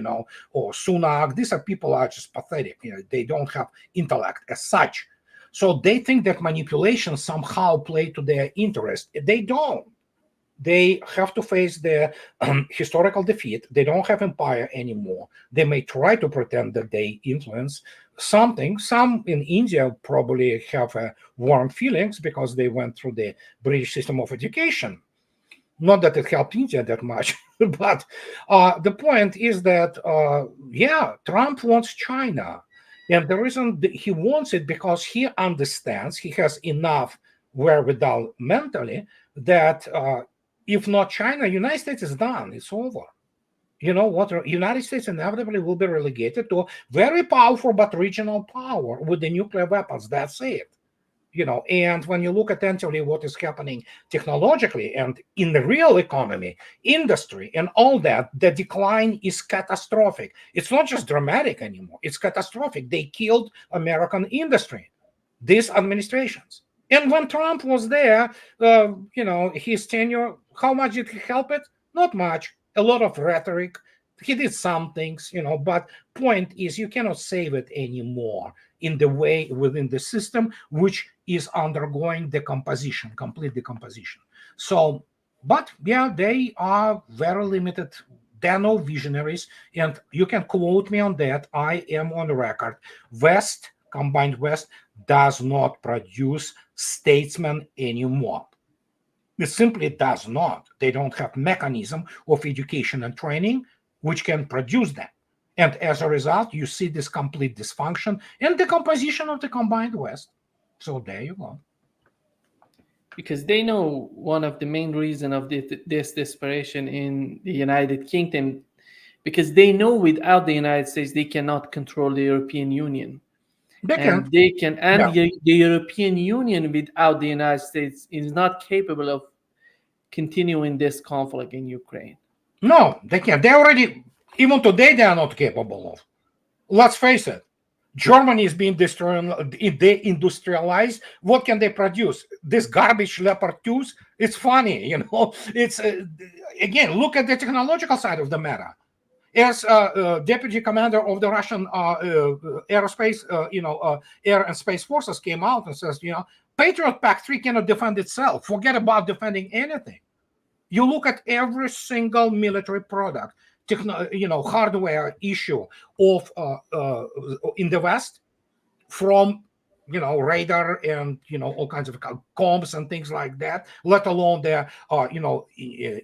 or Sunak. These are people are just pathetic. They don't have intellect as such. So they think that manipulation somehow play to their interest. They don't. They have to face their historical defeat. They don't have empire anymore. They may try to pretend that they influence something. Some in India probably have warm feelings because they went through the British system of education. Not that it helped India that much, but the point is that, Trump wants China. And the reason he wants it because he understands, he has enough wherewithal mentally that if not China, United States is done. It's over. You know what? United States inevitably will be relegated to very powerful but regional power with the nuclear weapons. That's it. And when you look attentively what is happening technologically and in the real economy, industry, and all that, the decline is catastrophic. It's not just dramatic anymore. It's catastrophic. They killed American industry, these administrations. And when Trump was there, his tenure, how much did he help it? Not much. A lot of rhetoric. He did some things, but point is you cannot save it anymore in the way within the system, which is undergoing decomposition, complete decomposition. So, but yeah, they are very limited. They're no visionaries. And you can quote me on that. I am on the record. Combined West does not produce statesmen anymore. It simply does not. They don't have mechanism of education and training which can produce them. And as a result, you see this complete dysfunction and decomposition of the combined West. So there you go. Because they know one of the main reasons of this desperation in the United Kingdom, because they know without the United States, they cannot control the European Union. The European Union without the United States is not capable of continuing this conflict in Ukraine. No, they can't. They already, even today, they are not capable of. Let's face it. Germany is being deindustrialized. What can they produce? This garbage Leopard 2s? It's funny, It's, again, look at the technological side of the matter. As deputy commander of the Russian aerospace, air and space forces came out and says, Patriot Pack 3 cannot defend itself. Forget about defending anything. You look at every single military product, hardware issue of in the West, from radar and all kinds of comms and things like that, let alone their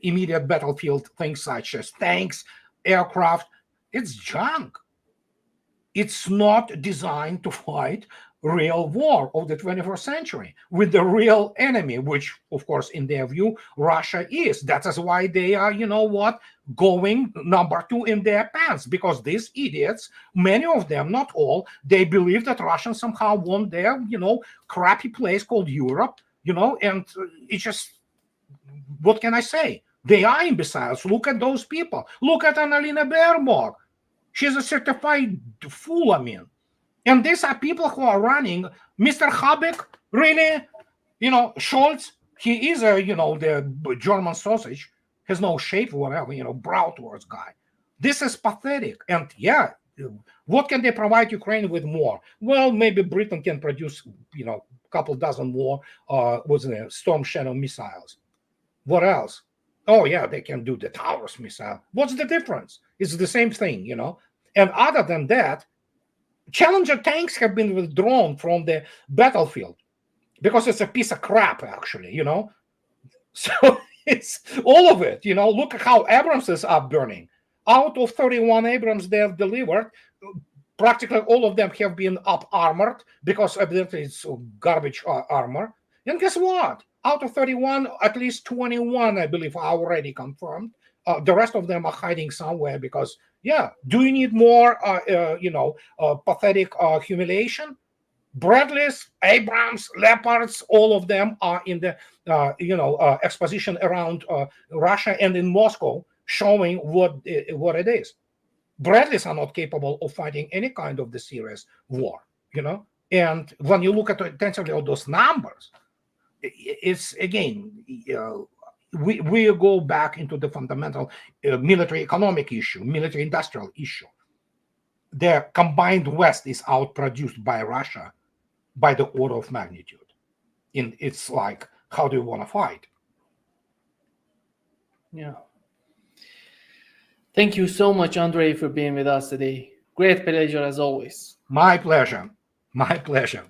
immediate battlefield things such as tanks, aircraft. It's junk. It's not designed to fight real war of the 21st century with the real enemy, which, of course, in their view, Russia is. That is why they are, going number 2 in their pants, because these idiots, many of them, not all, they believe that Russians somehow want their, crappy place called Europe, and it's just, what can I say? They are imbeciles. Look at those people. Look at Annalena Baerbock. She's a certified fool, And these are people who are running. Mr. Habeck, really? Scholz, he is the German sausage, has no shape or whatever, Bratwurst guy. This is pathetic. And yeah, what can they provide Ukraine with more? Well, maybe Britain can produce, a couple dozen more Storm Shadow missiles. What else? Oh, yeah, they can do the Taurus missile. What's the difference? It's the same thing, And other than that, Challenger tanks have been withdrawn from the battlefield because it's a piece of crap, actually, So it's all of it, Look at how Abramses are burning. Out of 31 Abrams they have delivered, Practically all of them have been up armored because evidently it's garbage armor. And guess what? Out of 31, at least 21, I believe, are already confirmed. The rest of them are hiding somewhere because, yeah, do you need more, pathetic humiliation? Bradleys, Abrams, Leopards, all of them are in the, exposition around Russia and in Moscow, showing what it is. Bradleys are not capable of fighting any kind of the serious war, And when you look at intensively at those numbers, it's again, we go back into the fundamental military economic issue, military industrial issue. The combined West is outproduced by Russia by the order of magnitude. It's like, how do you want to fight? Yeah. Thank you so much, Andrei, for being with us today. Great pleasure as always. My pleasure. My pleasure.